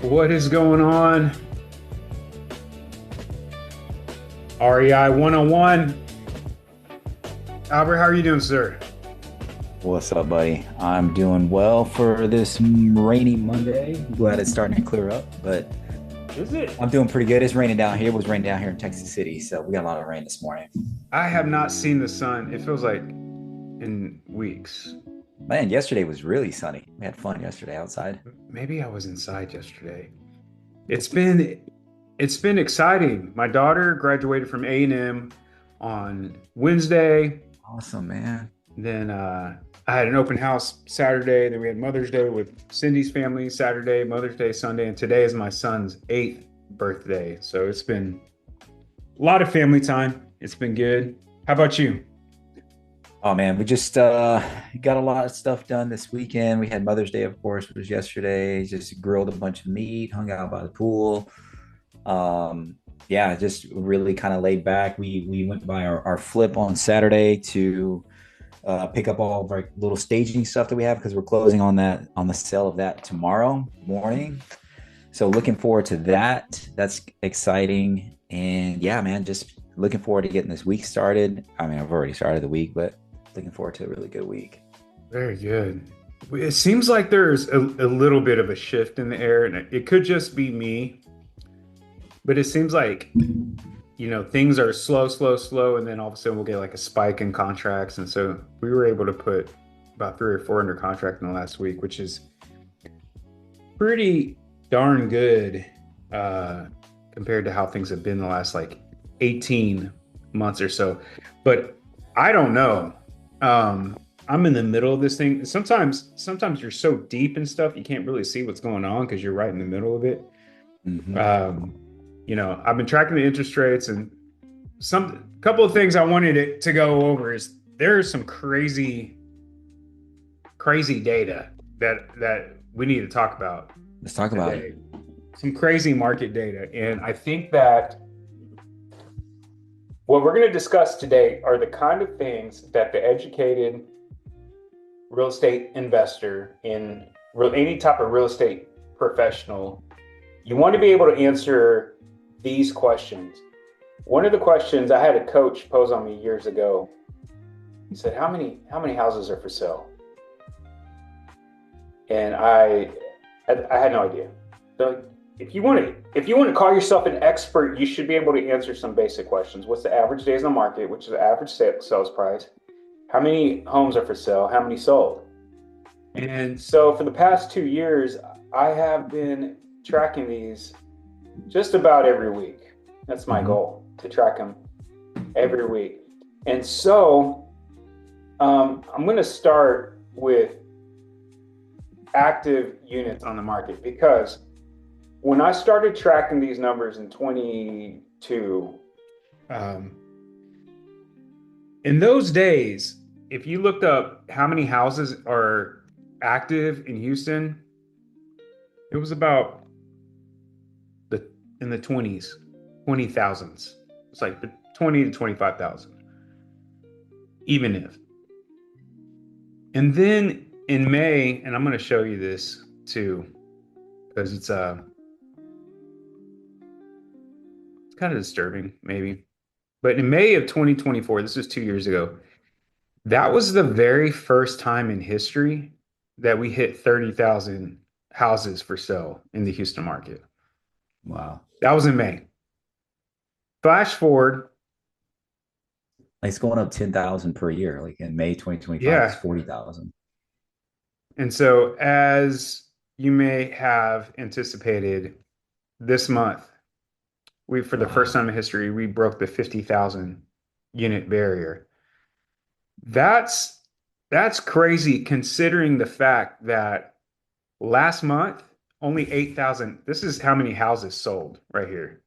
What is going on? REI 101. Albert, how are you doing, sir? What's up, buddy? I'm doing well for this rainy Monday. Glad it's starting to clear up, but Is it? I'm doing pretty good. It's raining down here. It was raining down here in Texas City, so we got a lot of rain this morning. I have not seen the sun. It feels like in weeks. Man, yesterday was really sunny. We had fun yesterday outside. Maybe I was inside yesterday. It's been it's been exciting. My daughter graduated from A&M on Wednesday. Awesome, man. Then I had an open house Saturday. Then we had Mother's Day with Cindy's family Saturday, Mother's Day Sunday, and today is my son's 8th birthday. So it's been a lot of family time. It's been good. How about you? Oh man, we just got a lot of stuff done this weekend. We had Mother's Day, of course, was yesterday. Just grilled a bunch of meat, hung out by the pool. Um, yeah, just really kind of laid back. We went by our flip on Saturday to pick up all of our little staging stuff that we have because we're closing on the sale of that tomorrow morning. So looking forward to that. That's exciting. And yeah, man, just looking forward to getting this week started. I mean, I've already started the week, but looking forward to a really good week. Very good. It seems like there's a little bit of a shift in the air, and it could just be me, but it seems like, things are slow, slow, slow, and then all of a sudden we'll get like a spike in contracts. And so we were able to put about three or four under contract in the last week, which is pretty darn good compared to how things have been the last like 18 months or so. But I don't know. I'm in the middle of this thing. Sometimes you're so deep in stuff you can't really see what's going on because you're right in the middle of it. Hmm. Um, I've been tracking the interest rates, and some couple of things I wanted to go over is there's some crazy, crazy data that we need to talk about Let's talk about it. today. Some crazy market data, and I think that what we're going to discuss today are the kind of things that the educated real estate investor in any type of real estate professional, you want to be able to answer these questions. One of the questions I had a coach pose on me years ago. He said, "How many houses are for sale?" And I had no idea. So if you want to call yourself an expert, you should be able to answer some basic questions. What's the average days on the market, which is the average sales price? How many homes are for sale? How many sold? And so for the past 2 years, I have been tracking these just about every week. That's my Hmm. goal, to track them every week. And so I'm going to start with active units on the market because when I started tracking these numbers in 22, um, in those days, if you looked up how many houses are active in Houston, it was about the in the 20s, 20,000s. It's like the 20 to 25,000, even if. And then in May, and I'm going to show you this too, because it's kind of disturbing, maybe. But in May of 2024, this is 2 years ago, that was the very first time in history that we hit 30,000 houses for sale in the Houston market. Wow. That was in May. Flash forward, It's going up 10,000 per year. Like in May 2025, it's yeah. 40,000. And so, as you may have anticipated, this month, for the first Wow. time in history, we broke the 50,000 unit barrier. That's that's crazy considering the fact that last month only 8,000. This is how many houses sold right here.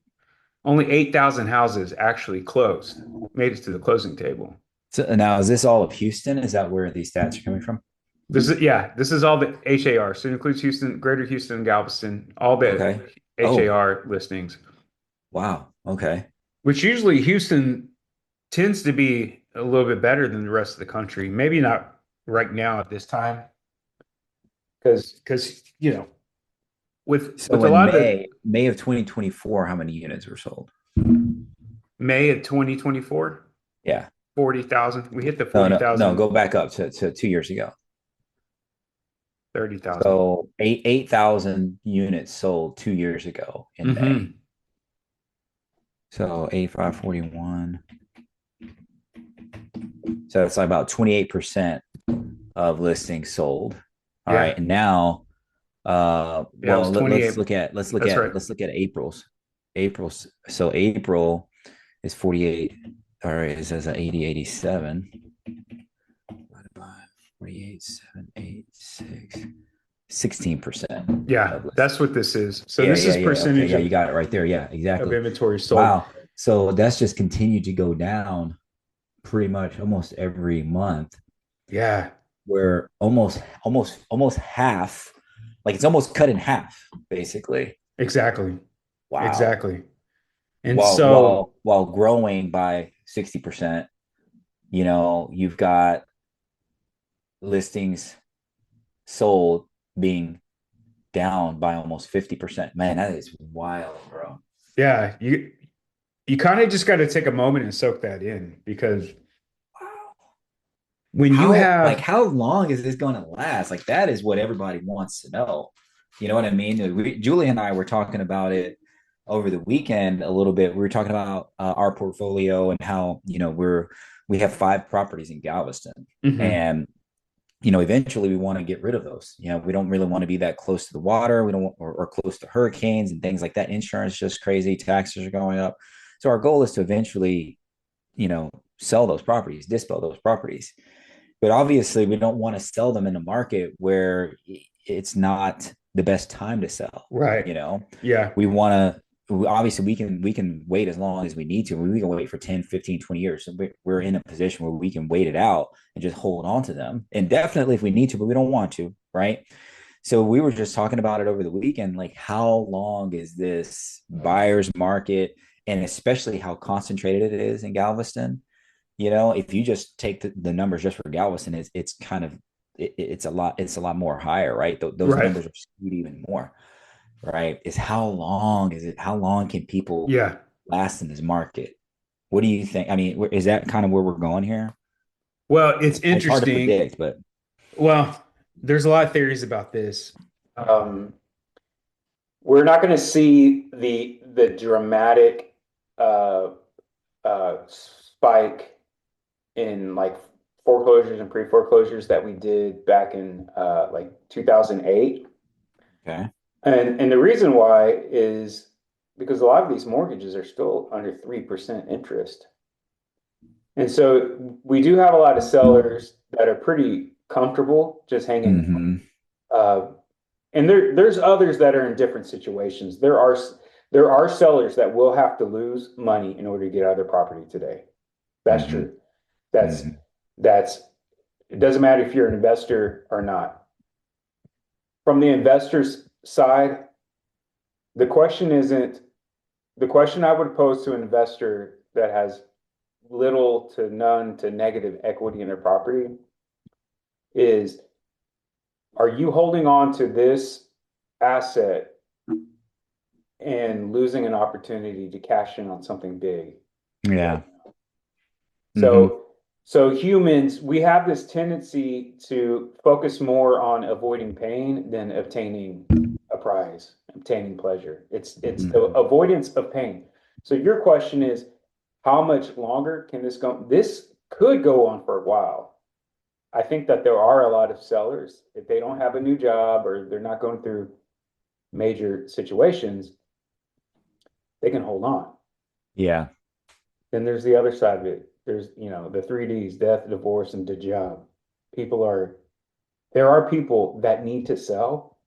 Only 8,000 houses actually closed, made it to the closing table. So now is this all of Houston? Is that where these stats are coming from? This is all the HAR. So it includes Houston, Greater Houston, Galveston, all the Okay. Oh, HAR listings, wow. Okay. which usually Houston tends to be a little bit better than the rest of the country. Maybe not right now at this time, because So with a in lot of the May of 2024, how many units were sold? May of 2024, Yeah. 40,000. We hit the No, 40,000, go back up to 2 years ago. 30,000. So 8,000 units sold 2 years ago in May. Mm-hmm. So 8541. So it's like about 28% of listings sold. All Yeah. right. And now Yeah, it was well, 28. That's right. let's look at April's. So April is 48, or it says 80, 87. Divided by 48, 7, 8, 6, 16% Yeah, of that's listings. what this is. So Yeah, this yeah, is yeah. Okay, percentage yeah, you got it right there. Yeah, of exactly. inventory sold. Wow. So that's just continued to go down pretty much almost every month, Yeah, where almost half, like it's almost cut in half, basically. exactly. Wow. Exactly. And While so, growing by 60%, you've got listings sold being down by almost 50%. Man, that is wild, bro. yeah, you kind of just got to take a moment and soak that in because when you have How long is this going to last? Like that is what everybody wants to know. You know what I mean? Julie and I were talking about it over the weekend a little bit. We were talking about our portfolio and how, we have 5 properties in Galveston, Mhm. and eventually we want to get rid of those. We don't really want to be that close to the water. We don't want, or close to hurricanes and things like that. Insurance is just crazy. Taxes are going up. So our goal is to eventually, sell those properties, dispel those properties. But obviously, we don't want to sell them in a market where it's not the best time to sell. Right. You know, Yeah. we want to. Obviously, we can wait as long as we need to. We can wait for 10, 15, 20 years. So we're in a position where we can wait it out and just hold on to them. And definitely if we need to, but we don't want to, right? So we were just talking about it over the weekend. Like, how long is this buyer's market? And especially how concentrated it is in Galveston. If you just take the numbers just for Galveston, it's kind of it's a lot more higher, right? Those Right. numbers are skewed even more, right? How long can people Yeah. last in this market? What do you think? I mean, is that kind of where we're going here? Well, it's It's hard to interesting. predict, but Well, there's a lot of theories about this. We're not going to see the dramatic uh, spike in like foreclosures and pre-foreclosures that we did back in like 2008. okay. And the reason why is because a lot of these mortgages are still under 3% interest. And so we do have a lot of sellers that are pretty comfortable just hanging. Mm-hmm. Uh, and there's others that are in different situations. There are sellers that will have to lose money in order to get out of their property today. That's Mm-hmm. true. That's Mm-hmm. that's it doesn't matter if you're an investor or not. From the investor's side, the question isn't the question I would pose to an investor that has little to none to negative equity in their property is, are you holding on to this asset and losing an opportunity to cash in on something big right Yeah. now? Mm-hmm. So humans, we have this tendency to focus more on avoiding pain than obtaining a prize, obtaining pleasure. It's the Mm-hmm. avoidance of pain. So your question is, how much longer can this go? This could go on for a while. I think that there are a lot of sellers, if they don't have a new job or they're not going through major situations, they can hold on. Yeah. Then there's the other side of it. There's, the three Ds: death, divorce, and the job. People are, there are people that need to sell,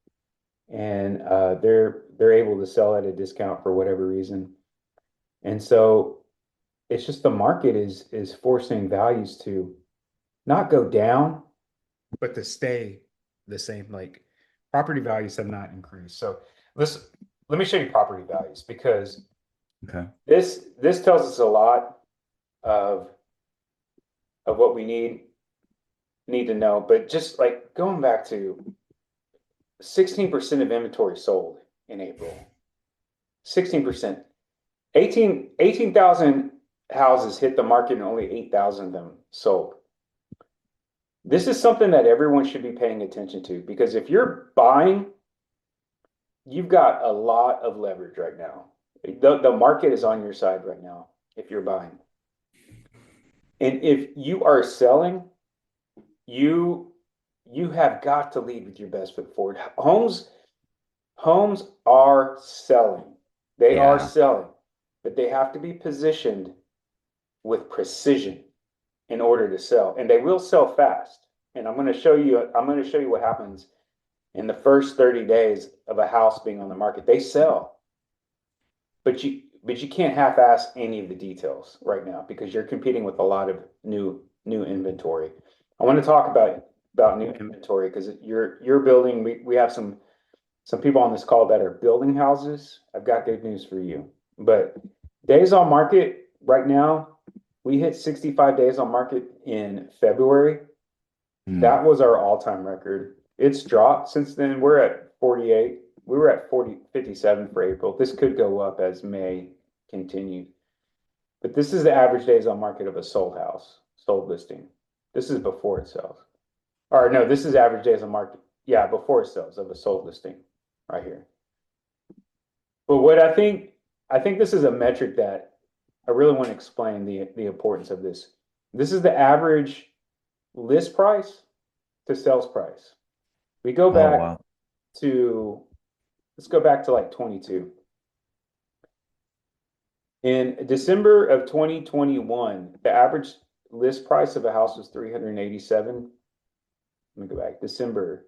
and they're able to sell at a discount for whatever reason. And so it's just the market is forcing values to not go down, but to stay the same. Like property values have not increased. So let's let me show you property values because Okay. this tells us a lot of what we need to know. But just like going back to 16% of inventory sold. in April. 16%. 18,000 houses hit the market and only 8,000 of them sold. This is something that everyone should be paying attention to because if you're buying, you've got a lot of leverage right now. The market is on your side right now if you're buying. And if you are selling, you have got to lead with your best foot forward. Homes are selling. They are selling, but they have to be positioned with precision in order to sell. And they will sell fast. And I'm going to show you what happens in the first 30 days of a house being on the market. They sell. But you can't half-ass any of the details right now because you're competing with a lot of new inventory. I want to talk about new inventory because you're building. We have some people on this call that are building houses. I've got good news for you. But days on market right now, we hit 65 days on market in February. That was our all-time record. It's dropped since then. We're at 48. We were at 57 for April. This could go up as May continued. But this is the average days on market of a sold house, sold listing. This is before it sells. Or no, this is average days on market. Yeah, before it sells of a sold listing right here. But what I think this is a metric that I really want to explain the importance of this. This is the average list price to sales price. We go back to, let's go back to like 22. In December of 2021, the average list price of a house was 387. Let me go back. December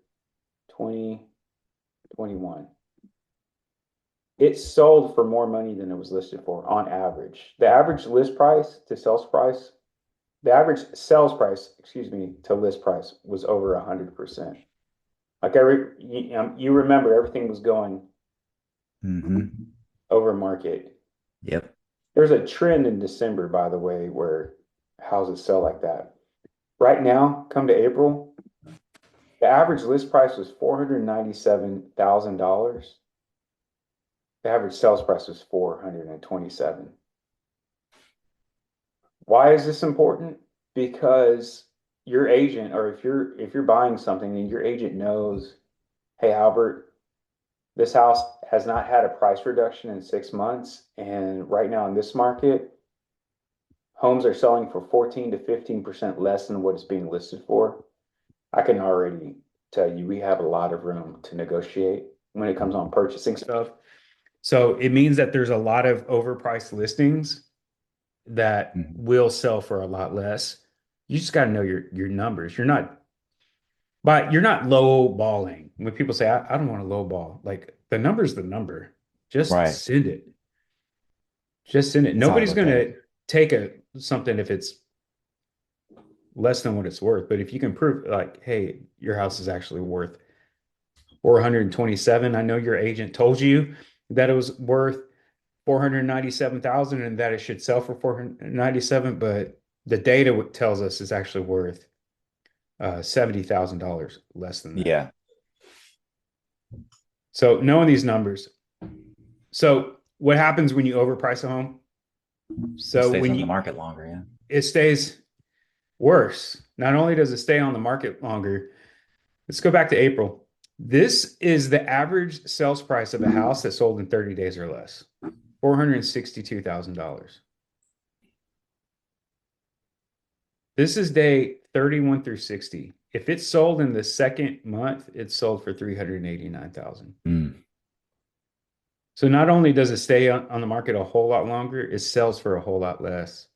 2021. It sold for more money than it was listed for on average. The average list price to sales price, the average sales price, to list price was over 100%. Like you remember everything was going over market. Yep. There's a trend in December, by the way, where houses sell like that. Right now, come to April, the average list price was $497,000. The average sales price was $427,000. Why is this important? Because your agent, or if you're buying something and your agent knows, hey, Albert, this house has not had a price reduction in 6 months, and right now in this market, homes are selling for 14 to 15% less than what it's being listed for. I can already tell you we have a lot of room to negotiate when it comes on purchasing stuff. So it means that there's a lot of overpriced listings that will sell for a lot less. You just got to know your numbers. You're not low balling. When people say, I don't want to low ball, like the number's the number. Just send it. Just send it. Nobody's going to take something if it's less than what it's worth. But if you can prove like, hey, your house is actually worth 427. I know your agent told you that it was worth 497,000 and that it should sell for 497, but the data tells us it's actually worth $70,000 less than that. Yeah. So knowing these numbers. So what happens when you overprice a home? So when on the market longer, it stays worse. Not only does it stay on the market longer, let's go back to April. This is the average sales price of a house that sold in 30 days or less. $462,000. This is day 31 through 60. If it's sold in the second month, it's sold for $389,000. So not only does it stay on the market a whole lot longer, it sells for a whole lot less.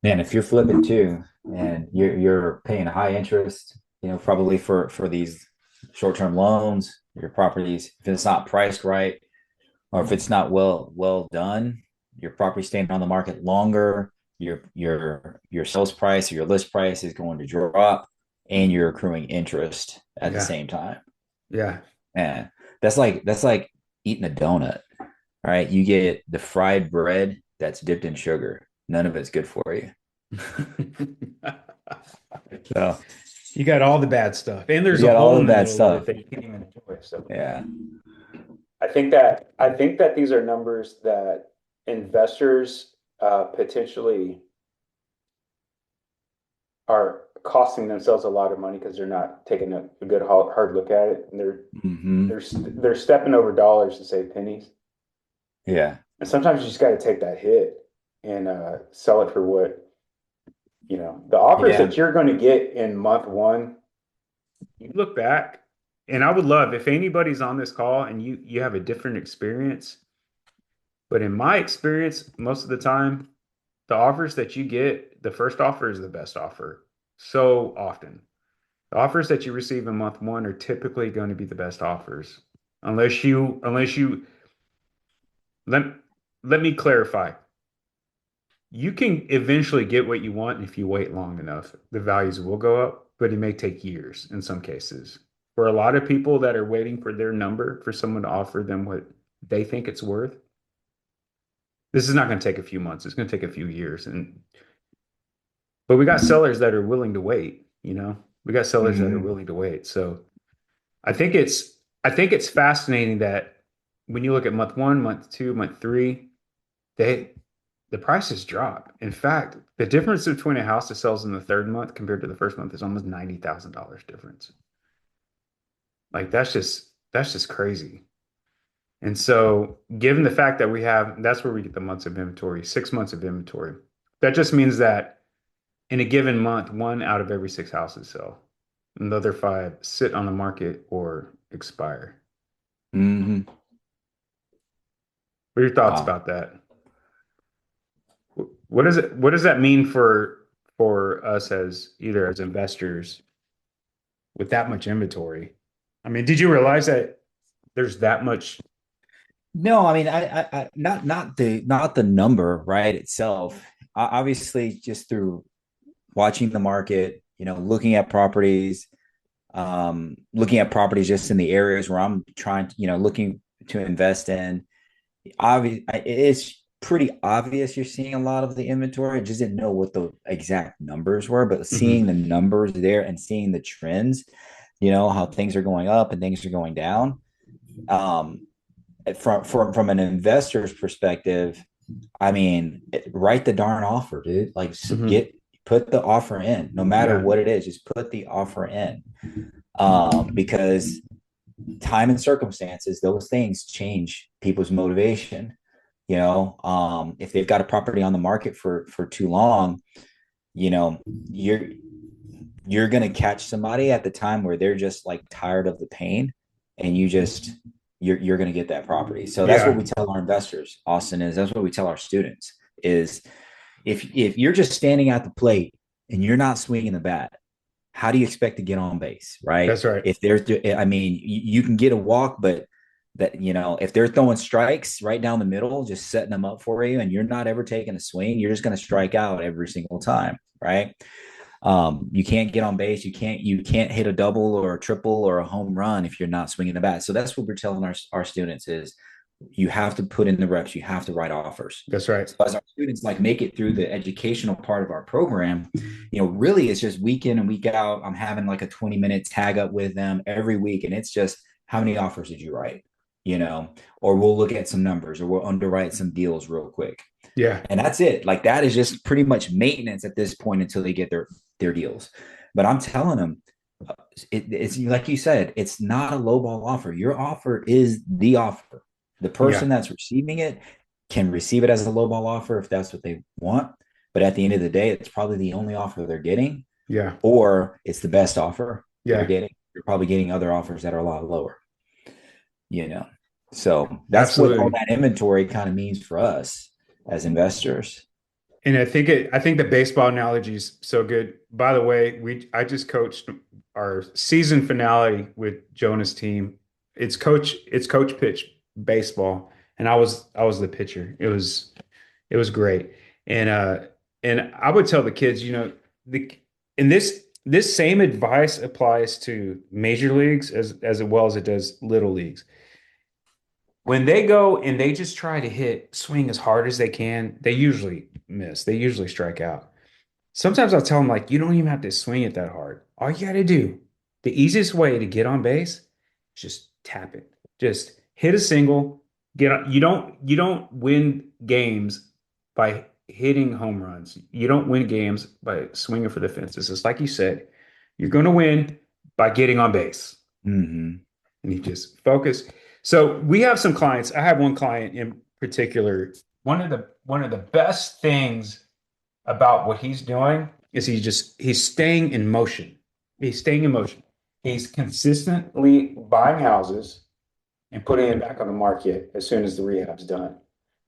Man, if you're flipping too, and you're paying high interest, probably for these short-term loans, your properties, if it's not priced right, or if it's not well done, your property staying on the market longer, your sales price or your list price is going to drop, and you're accruing interest at the same time. Yeah. Man, that's like eating a donut, right? You get the fried bread that's dipped in sugar. None of it's good for you. So You got all the bad stuff, and You there's a got all hole the in the bad middle of it stuff. that you can't even enjoy. So Yeah. I think that these are numbers that investors potentially are costing themselves a lot of money because they're not taking a good hard look at it, and Hmm. they're stepping over dollars to save pennies. Yeah. And sometimes you just got to take that hit and sell it for what, the offers Yeah. that you're going to get in month one. You look back, and I would love if anybody's on this call and you have a different experience. But in my experience, most of the time, the offers that you get, the first offer is the best offer. So often. The offers that you receive in month one are typically going to be the best offers. Unless you let let me clarify. You can eventually get what you want if you wait long enough. The values will go up, but it may take years in some cases. For a lot of people that are waiting for their number, for someone to offer them what they think it's worth, this is not going to take a few months. It's going to take a few years. But we got sellers that are willing to wait. We got sellers that are Hmm. willing to wait. So I think it's fascinating that when you look at month one, month two, month three, they the prices drop. In fact, the difference between a house that sells in the third month compared to the first month is almost $90,000 difference. Like that's just crazy. And so, given the fact that that's where we get the months of inventory, 6 months of inventory. That just means that in a given month, one out of every six houses sell. Another five sit on the market or expire. Hmm. What are your thoughts Wow. about that? What does that mean for us as either as investors with that much inventory? I mean, did you realize that there's that much? No, I mean, not the number, right, itself. Obviously, just through watching the market, looking at properties, looking at properties just in the areas where I'm trying to, looking to invest in. It's pretty obvious you're seeing a lot of the inventory. I just didn't know what the exact numbers were, but seeing Mhm. the numbers there and seeing the trends, how things are going up and things are going down. Um, from an investor's perspective, I mean, write the darn offer, dude. Like, Mhm. put the offer in, no matter Yeah. what it is. Just put the offer in, because time and circumstances, those things change people's motivation. If they've got a property on the market for too long, you know, you're you're gonna catch somebody at the time where they're just like tired of the pain, and you're gonna get that property. So that's what Yeah. we tell our investors, Austin, is that's what we tell our students is if you're just standing at the plate and you're not swinging the bat, how do you expect to get on base, right? That's right. If there's, I mean, you can get a walk, but if they're throwing strikes right down the middle, just setting them up for you, and you're not ever taking a swing, you're just going to strike out every single time, right? You can't get on base. You can't hit a double or a triple or a home run if you're not swinging the bat. So that's what we're telling our students is you have to put in the reps. You have to write offers. That's right. So as our students like make it through the educational part of our program, really it's just week in and week out. I'm having like a 20-minute tag up with them every week. And it's just how many offers did you write? Or we'll look at some numbers or we'll underwrite some deals real quick. Yeah. And that's it. Like that is just pretty much maintenance at this point until they get their deals. But I'm telling them, it's like you said, it's not a lowball offer. Your offer is the offer. The Yeah. person that's receiving it can receive it as a lowball offer if that's what they want. But at the end of the day, it's probably the only offer they're getting, Yeah. or it's the best offer they're Yeah. getting. You're probably getting other offers that are a lot lower, you know. So that's what all Absolutely. that inventory kind of means for us as investors. And I think the baseball analogy is so good. By the way, I just coached our season finale with Jonah's team. It's coach pitch baseball, and I was the pitcher. It was great. And I would tell the kids, the and this same advice applies to major leagues as well as it does little leagues. When they go and they just try to swing as hard as they can, they usually miss. They usually strike out. Sometimes I'll tell them like, you don't even have to swing it that hard. All you got to do, the easiest way to get on base, is just tap it. Just hit a single. Get on. You don't win games by hitting home runs. You don't win games by swinging for the fences. It's like you said, you're going to win by getting on base. Hmm. And you just focus. So we have some clients. I have one client in particular. One of the best things about what he's doing is he's staying in motion. He's staying in motion. He's consistently buying houses and putting it back on the market as soon as the rehab's done.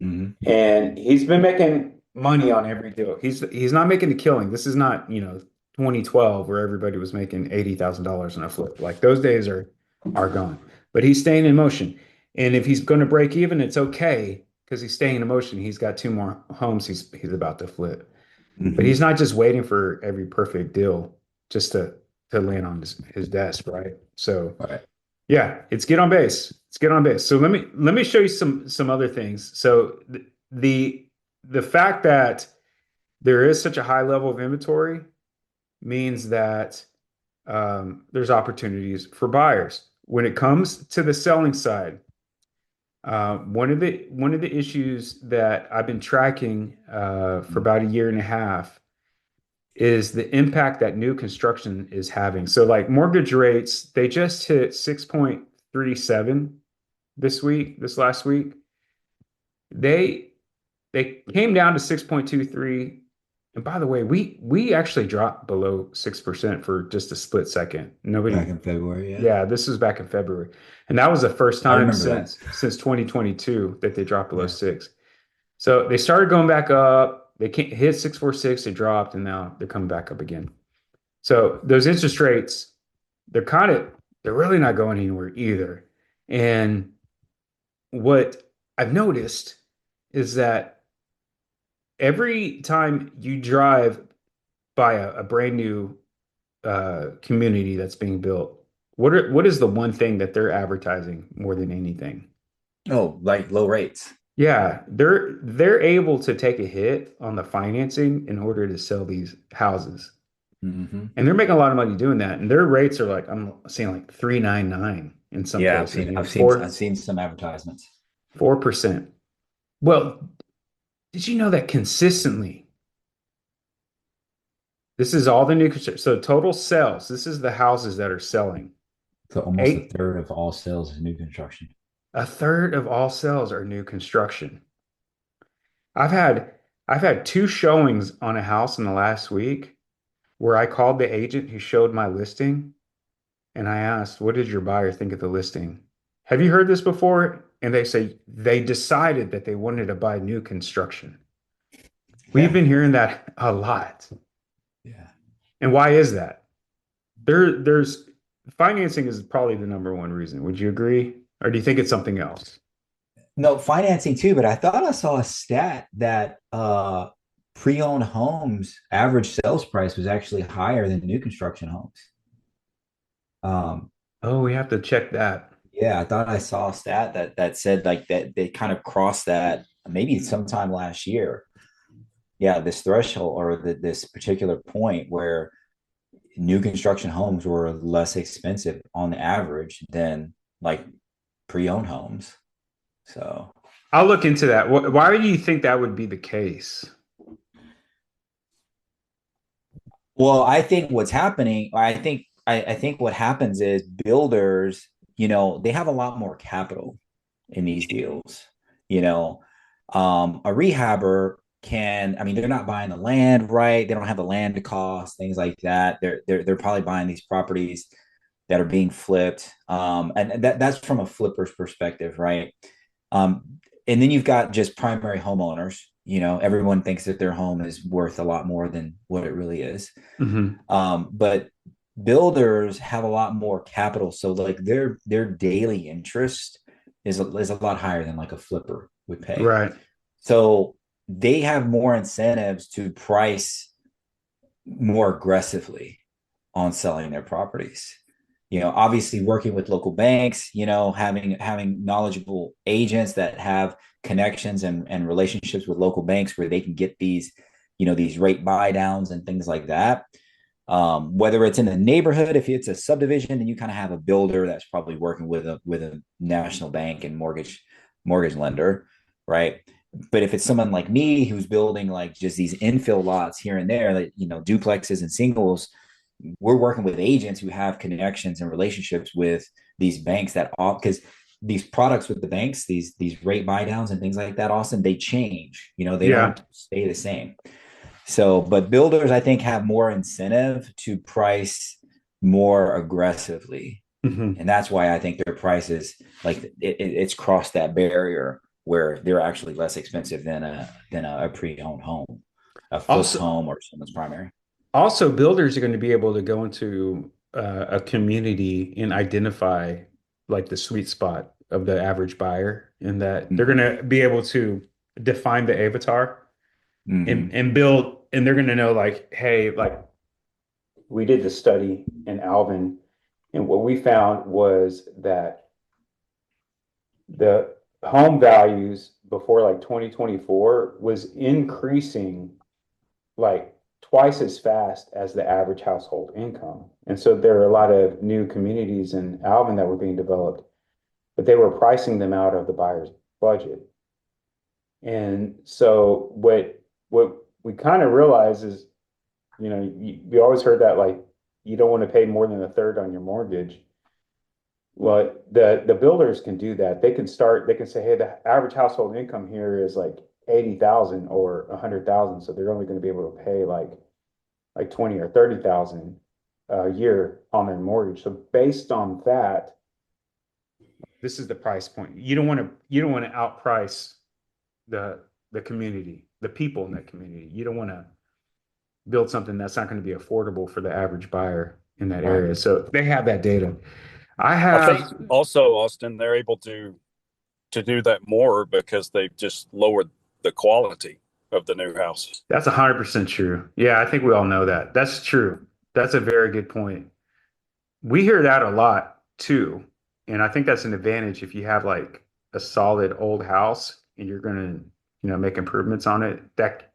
Hmm. And he's been making money on every deal. He's not making a killing. This is not, 2012 where everybody was making $80,000 on a flip. Like those days are gone. But he's staying in motion. And if he's going to break even, it's okay because he's staying in motion. He's got two more homes he's about to flip. But Hmm. he's not just waiting for every perfect deal just to land on his desk, right? So All right. yeah, it's get on base. It's get on base. So let me show you some other things. So the the fact that there is such a high level of inventory means that there's opportunities for buyers. When it comes to the selling side, one of the issues that I've been tracking for about a year and a half is the impact that new construction is having. So like mortgage rates, they just hit 6.37 this last week. They they came down to 6.23. And by the way, we actually dropped below 6% for just a split second. Back Nobody, in February, yeah. yeah, this was back in February. And that was the first I time remember that. since 2022 that they dropped below Yeah. six. So they started going back up. They can't hit 646, they dropped, and now they're coming back up again. So those interest rates, they're kind of they're really not going anywhere either. And what I've noticed is that every time you drive by a brand new community that's being built, what is the one thing that they're advertising more than anything? Oh, like low rates. Yeah, they're able to take a hit on the financing in order to sell these houses. Hmm. And they're making a lot of money doing that. And their rates are like, I'm seeing like 3.99 in some Yeah, places, I've seen some advertisements. 4%. Well, did you know that consistently, this is all the new construction. So total sales, this is the houses that are selling. So almost a Eight, third of all sales is new construction. a third of all sales are new construction. I've had I've had two showings on a house in the last week where I called the agent who showed my listing and I asked, what did your buyer think of the listing? Have you heard this before? And they say they decided that they wanted to buy new construction. We've Yeah. been hearing that a lot. Yeah. And why is that? There's financing is probably the number one reason. Would you agree? Or do you think it's something else? No, financing too, but I thought I saw a stat that pre-owned homes average sales price was actually higher than new construction homes. Um, Oh, we have to check that. yeah, I thought I saw a stat that said like that they kind of crossed that maybe sometime last year. Yeah, this threshold or this particular point where new construction homes were less expensive on the average than like pre-owned homes. So, I'll look into that. Why do you think that would be the case? well, I think what's happening, I think what happens is builders, they have a lot more capital in these deals. You know, a rehabber can, I mean, they're not buying the land, right? They don't have the land costs, things like that. They're probably buying these properties that are being flipped. And that's from a flipper's perspective, right? And then you've got just primary homeowners. Everyone thinks that their home is worth a lot more than what it really is. Hmm. But builders have a lot more capital, so like their daily interest is a lot higher than like a flipper would pay. Right. So they have more incentives to price more aggressively on selling their properties. Obviously working with local banks, having knowledgeable agents that have connections and relationships with local banks where they can get these rate buy downs and things like that. Whether it's in the neighborhood, if it's a subdivision, then you kind of have a builder that's probably working with a national bank and mortgage lender, right? But if it's someone like me who's building like just these infill lots here and there, like duplexes and singles, we're working with agents who have connections and relationships with these banks that all because these products with the banks, these rate buy downs and things like that, Austin, they change. They Yeah. don't stay the same. So, but builders, I think, have more incentive to price more aggressively. Hmm. And that's why I think their prices, like it's crossed that barrier where they're actually less expensive than a pre-owned home, a flipped Also, home or someone's primary. also, builders are going to be able to go into a community and identify like the sweet spot of the average buyer, in that they're going Mm-hmm. to be able to define the avatar and Mm-hmm. build, and they're going to know like, hey, like we did the study in Alvin, and what we found was that the home values before like 2024 was increasing like twice as fast as the average household income. And so there are a lot of new communities in Alvin that were being developed, but they were pricing them out of the buyer's budget. And so what we kind of realize is, we always heard that like you don't want to pay more than a third on your mortgage. Well, the builders can do that. They can say, hey, the average household income here is like 80,000 or 100,000. So they're only going to be able to pay like 20 or 30,000 a year on their mortgage. So based on that, this is the price point. You don't want to outprice the community, the people in that community. You don't want to build something that's not going to be affordable for the average buyer in that Right. area. So they have that data. I I think have also, Austin, they're able to do that more because they've just lowered the quality of the new house. That's 100% true. Yeah, I think we all know that. That's true. That's a very good point. We hear that a lot too. And I think that's an advantage if you have like a solid old house and you're going to, make improvements on it. That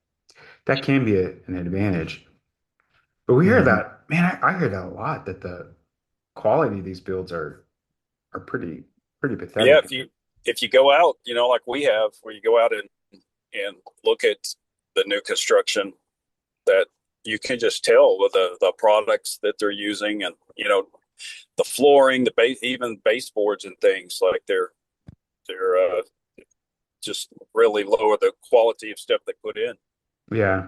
can be an advantage. But we hear Mm-hmm. that, man, I hear that a lot, that the quality of these builds are pretty Yeah, pathetic. if you go out, like we have, where you go out and look at the new construction, that you can just tell with the products that they're using, and the flooring, the base, even baseboards and things, like they're just really lower the quality of stuff they put in. Yeah.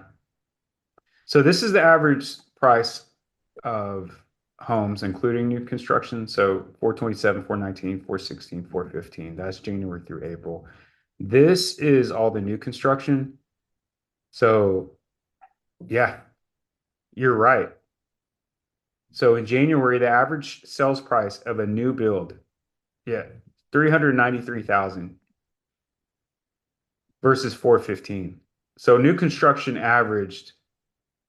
So this is the average price of homes, including new construction. So 427, 419, 416, 415. That's January through April. This is all the new construction. So yeah, you're right. So in January, the average sales price of a new build, yeah, 393,000 versus 415. So new construction averaged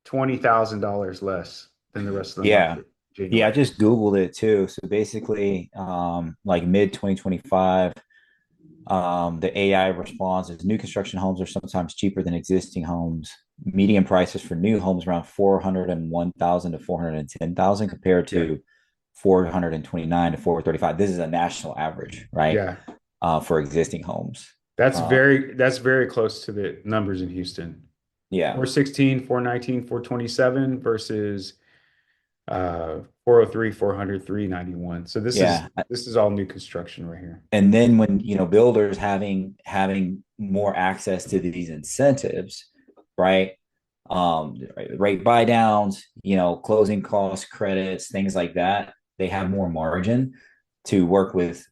$20,000 less than the rest of the Yeah. market in Yeah, I January. just Googled it too. So basically, like mid 2025, the AI response is new construction homes are sometimes cheaper than existing homes. Median prices for new homes around 401,000 to 410,000 compared Yeah. to 429 to 435. This is a national average, right? Yeah. For existing homes. That's Uh, very close to the numbers in Houston. yeah. 416, 419, 427 versus 403, 400, 391. So this is Yeah. this is all new construction right here. And then when builders having more access to these incentives, right? Rate buy downs, closing cost credits, things like that, they have more margin to work with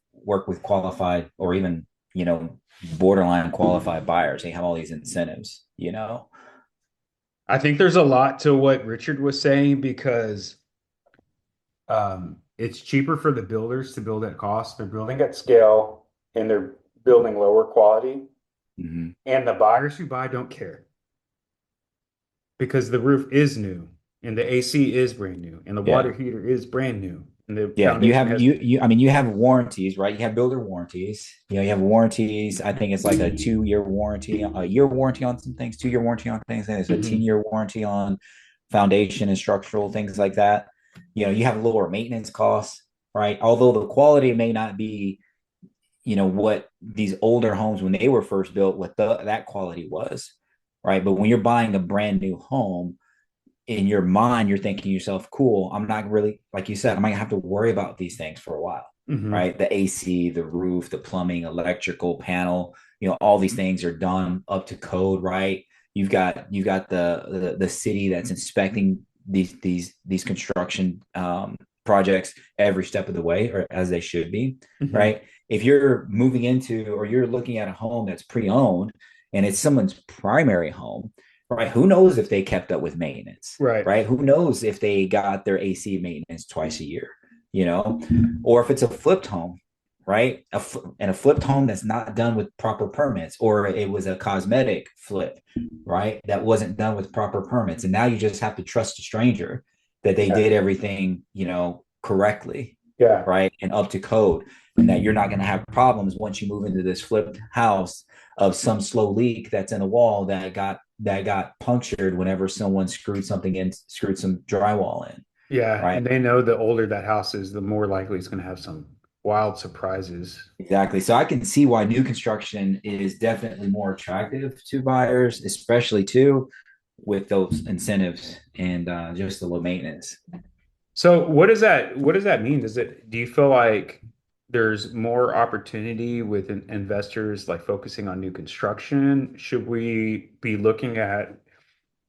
qualified or even borderline qualified buyers. They have all these incentives. I think there's a lot to what Richard was saying, because it's cheaper for the builders to build at cost. They're building at scale and they're building lower quality. Mm-hmm. And the buyers who buy don't care because the roof is new and the AC is brand new and the water Yeah. heater is brand new and the Yeah, you foundation have has. I mean you have warranties, right? You have builder warranties. You have warranties. I think it's like a 2-year warranty, a year warranty on some things, 2-year warranty on things, and it's a Mhm. 10-year warranty on foundation and structural things like that. You have lower maintenance costs, right? Although the quality may not be, what these older homes when they were first built, what that quality was, right? But when you're buying a brand new home, in your mind, you're thinking to yourself, cool, I'm not really, like you said, I'm not gonna have to worry about these things for a while, Mm-hmm. right? The AC, the roof, the plumbing, electrical panel, all these things are done up to code, right? You've got the city that's inspecting these construction projects every step of the way, or as they should be, Mm-hmm. right? If you're moving into or you're looking at a home that's pre-owned and it's someone's primary home, right? Who knows if they kept up with maintenance, Right. right? Who knows if they got their AC maintenance twice a year, you know, or if it's a flipped home, right? And a flipped home that's not done with proper permits, or it was a cosmetic flip, right? That wasn't done with proper permits. And now you just have to trust a stranger that they Yeah. did everything, correctly, Yeah. right? And up to code, and that you're not going to have problems once you move into this flipped house of some slow leak that's in the wall that got punctured whenever someone screwed some drywall in, Yeah. right? And they know the older that house is, the more likely it's going to have some wild surprises. Exactly. So I can see why new construction is definitely more attractive to buyers, especially too with those incentives and just the low maintenance. So what does that mean? Do you feel like there's more opportunity with investors like focusing on new construction? Should we be looking at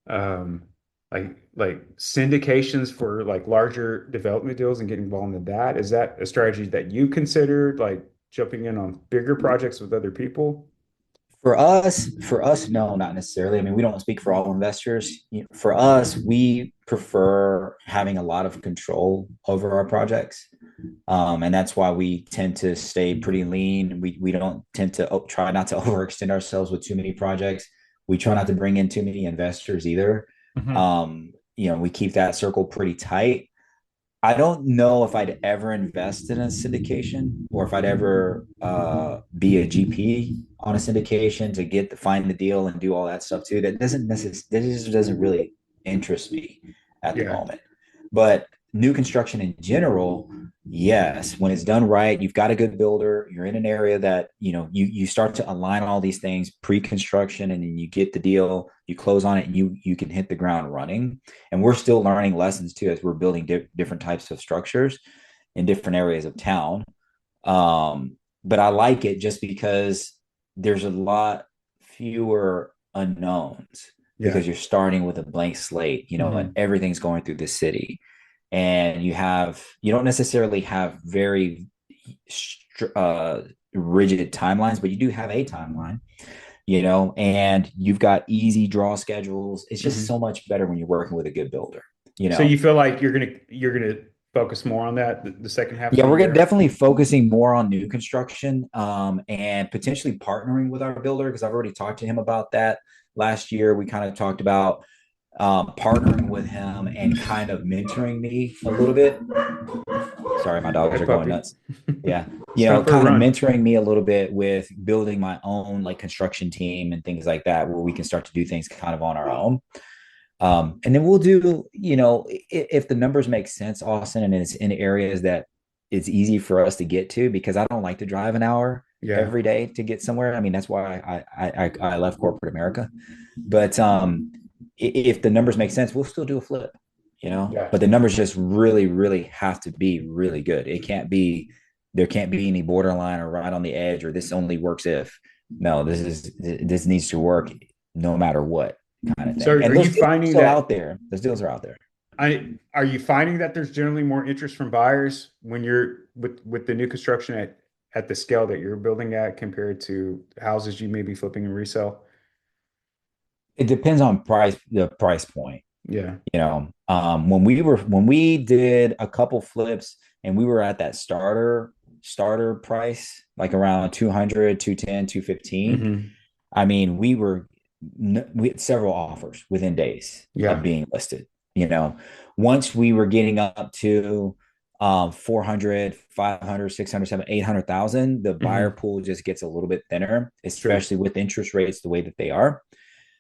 um like syndications for like larger development deals and getting involved in that? Is that a strategy that you considered, like jumping in on bigger projects with other people? For us, no, not necessarily. I mean, we don't speak for all investors. For us, we prefer having a lot of control over our projects. And that's why we tend to stay pretty lean. We don't tend to try not to overextend ourselves with too many projects. We try not to bring in too many investors either. Hmm. We keep that circle pretty tight. I don't know if I'd ever invest in a syndication or if I'd ever be a GP on a syndication to find the deal and do all that stuff too. That just doesn't really interest me at the Yeah. moment. But new construction in general, yes, when it's done right, you've got a good builder, you're in an area that, you start to align all these things pre-construction, and then you get the deal, you close on it, and you can hit the ground running. And we're still learning lessons too as we're building different types of structures in different areas of town. But I like it just because there's a lot fewer unknowns Yeah. because you're starting with a blank slate, and Hmm. everything's going through the city. And you don't necessarily have very rigid timelines, but you do have a timeline, and you've got easy draw schedules. It's just Hmm. so much better when you're working with a good builder, So you feel like you're gonna focus more on that the second half of Yeah, the we're gonna year? definitely focusing more on new construction, and potentially partnering with our builder because I've already talked to him about that. Last year, we kind of talked about partnering with him and kind of mentoring me a little bit. Sorry, my Hi, dogs are going puppy. nuts. Yeah, It's time for a kind of run. mentoring me a little bit with building my own like construction team and things like that, where we can start to do things kind of on our own. And then we'll do, if the numbers make sense, Austin, and it's in areas that it's easy for us to get to, because I don't like to drive an hour Yeah. every day to get somewhere. I mean, that's why I left corporate America. But if the numbers make sense, we'll still do a flip, Yeah. but the numbers just really, really have to be really good. There can't be any borderline or right on the edge, or this only works if. No, this needs to work no matter what kind of So thing. are And those you deals are finding still that out there. Those deals are out there. are you finding that there's generally more interest from buyers when you're with the new construction at the scale that you're building at compared to houses you may be flipping and resell? It depends on the price point. Yeah. When we did a couple flips and we were at that starter price, like around 200, 210, 215. Hmm. I mean, we had several offers within days of Yeah. being listed. You know, Once we were getting up to 400, 500, 600, 700, 800,000, the buyer Hmm. pool just gets a little bit thinner, Sure. especially with interest rates the way that they are.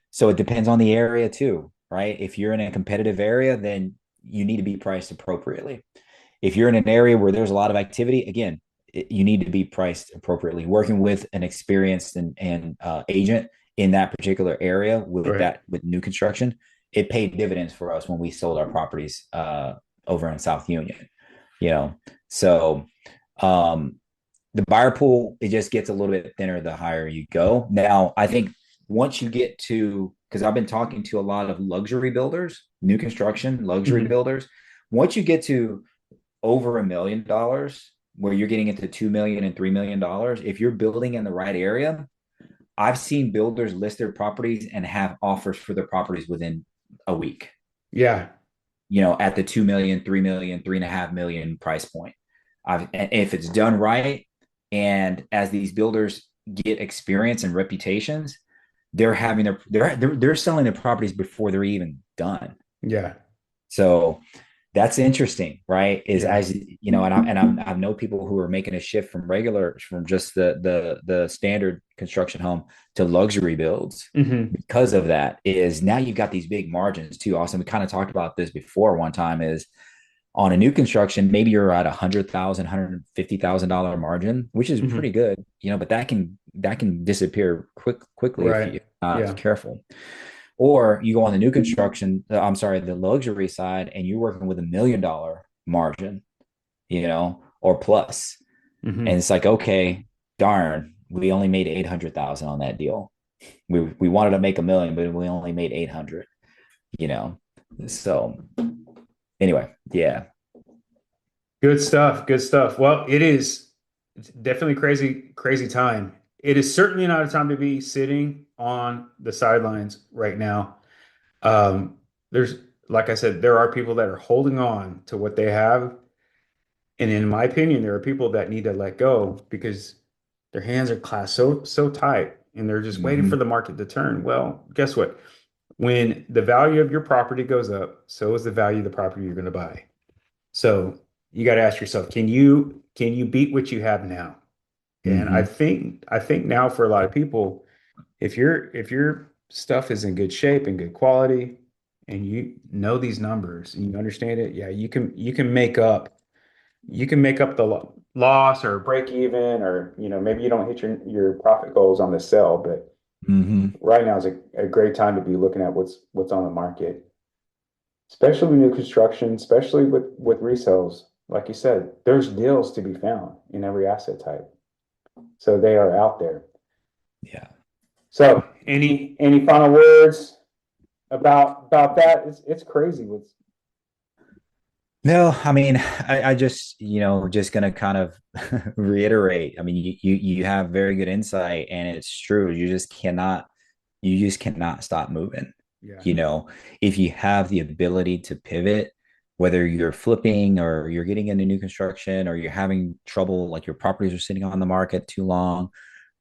So it depends on the area too, right? If you're in a competitive area, then you need to be priced appropriately. If you're in an area where there's a lot of activity, again, you need to be priced appropriately. Working with an experienced and agent in that particular area Right. with new construction, it paid dividends for us when we sold our properties over in South Union. You know, so um, the buyer pool, it just gets a little bit thinner the higher you go. Now, I think once you get to, because I've been talking to a lot of luxury builders, new construction luxury Mm-hmm. builders. Once you get to over $1 million, where you're getting into 2 million and $3 million, if you're building in the right area, I've seen builders list their properties and have offers for their properties within a week. Yeah. At the 2 million, 3 million, 3.5 million price point. If it's done right, and as these builders get experience and reputations, they're selling their properties before they're even done. Yeah. So that's interesting, right? Is Yeah. as you know, I know people who are making a shift from just the standard construction home to luxury builds Mm-hmm. because of that. Is now you've got these big margins too. Austin, we kind of talked about this before one time. Is on a new construction, maybe you're at $150,000 margin, which is Mm-hmm. pretty good, but that can disappear quickly if Right. you're not Yeah. careful. Or you go on the new construction, I'm sorry, the luxury side, and you're working with $1 million margin, or plus. And Mm-hmm. it's like, okay, darn, we only made 800,000 on that deal. We wanted to make 1 million, but we only made 800, you know. So anyway, yeah. Good stuff. Good stuff. Well, it's definitely crazy, crazy time. It is certainly not a time to be sitting on the sidelines right now. There's, like I said, there are people that are holding on to what they have. And in my opinion, there are people that need to let go because their hands are clasped so tight and they're just waiting for Mm-hmm. the market to turn. Well, guess what? When the value of your property goes up, so is the value of the property you're going to buy. So you got to ask yourself, can you beat what you have now? And I Mm-hmm. think I think now for a lot of people, if your stuff is in good shape and good quality, and you know these numbers and you understand it, yeah, you can make up the loss or break even, or maybe you don't hit your profit goals on the sell, but Mm-hmm. right now is a great time to be looking at what's on the market, especially new construction, especially with resales. Like you said, there's deals to be found in every asset type. So they are out there. Yeah. So any final words about that? It's crazy with No, I mean, I just, just gonna kind of reiterate. I mean, you have very good insight, and it's true. You just cannot stop moving. yeah, You know, if you have the ability to pivot, whether you're flipping or you're getting into new construction or you're having trouble, like your properties are sitting on the market too long,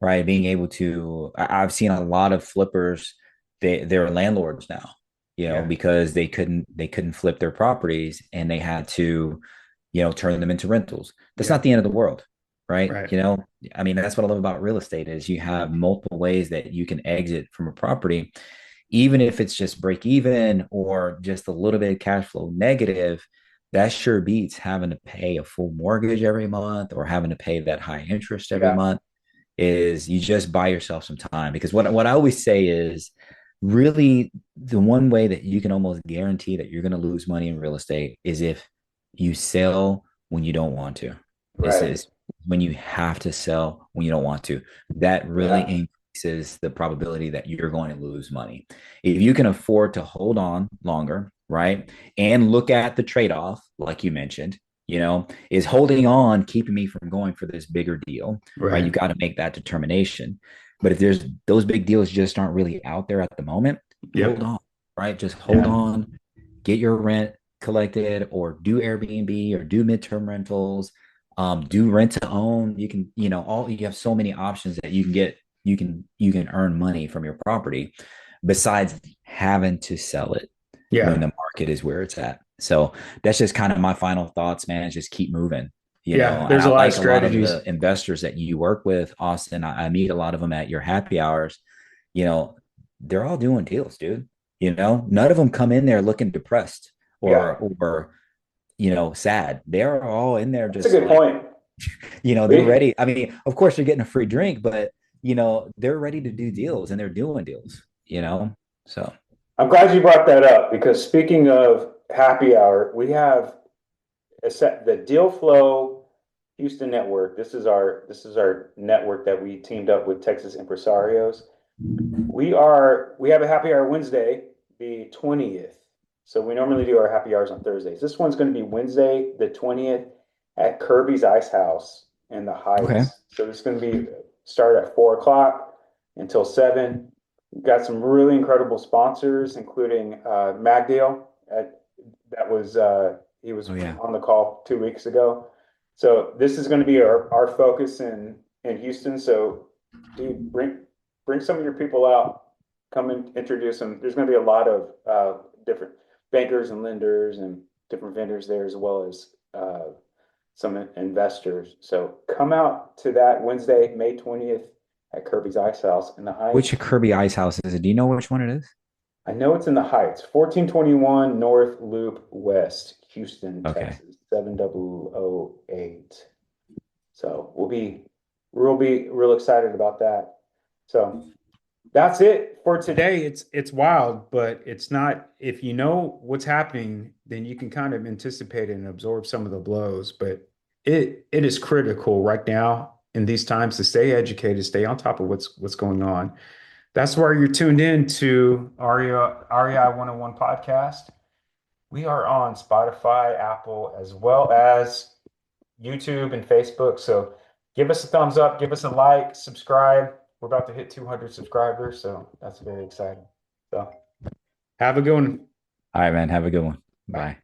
right? Being able to, I've seen a lot of flippers, they're landlords now, yeah, because they couldn't flip their properties and they had to, turn them into rentals. That's yeah, not the end of the world, right? right, I mean, that's what I love about real estate is you have multiple ways that you can exit from a property, even if it's just break even or just a little bit of cash flow negative. That sure beats having to pay a full mortgage every month or having to pay that high interest every yeah, month. Is you just buy yourself some time, because what I always say is really the one way that you can almost guarantee that you're going to lose money in real estate is if you sell when you don't want to. This right, is when you have to sell when you don't want to. That really yeah, increases the probability that you're going to lose money. If you can afford to hold on longer, right? And look at the trade-off, like you mentioned, is holding on keeping me from going for this bigger deal, right? You right, got to make that determination. But if there's those big deals just aren't really out there at the moment, hold yep, on, right? Just hold yeah, on, get your rent collected, or do Airbnb or do midterm rentals, do rent to own. You can, you have so many options that you can earn money from your property besides having to sell it when yeah, the market is where it's at. So that's just kind of my final thoughts, man. Is just keep moving, yeah. and There's I a lot of like a lot of strategies. the investors that you work with, Austin. I meet a lot of them at your happy hours. You know, they're all doing deals, dude. None of them come in there looking depressed Yeah, or sad. They're all in there that's a just good like, point. they're We, ready. I mean, of course they're getting a free drink, but they're ready to do deals and they're doing deals. So I'm glad you brought that up because speaking of happy hour, we have the Deal Flow Houston network. This is our network that we teamed up with Texas Impresarios. We have a happy hour Wednesday, the 20th. So we normally do our happy hours on Thursdays. This one's going to be Wednesday, the 20th at Kirby's Ice House in the okay. Heights. So it's going to be start at 4 o'clock until 7. We've got some really incredible sponsors, including Magdale. That was he was Oh yeah. on the call 2 weeks ago. So this is going to be our focus in Houston. So dude, bring some of your people out. Come and introduce them. There's going to be a lot of different bankers and lenders and different vendors there, as well as some investors. So come out to that Wednesday, May 20th at Kirby's Ice House in the Which Heights. Kirby Ice House is it? Do you know which one it is? I know it's in the Heights, 1421 North Loop West, Houston, Okay. Texas, 70008. So we'll be real excited about that. So that's it for today. It's wild, but it's not. If you know what's happening, then you can kind of anticipate it and absorb some of the blows. But it is critical right now in these times to stay educated, stay on top of what's going on. That's why you're tuned in to REI 101 podcast. We are on Spotify, Apple, as well as YouTube and Facebook. So give us a thumbs up, give us a like, subscribe. We're about to hit 200 subscribers, so that's very exciting. So have a good one. All right, man. Have a good one. Bye. Bye.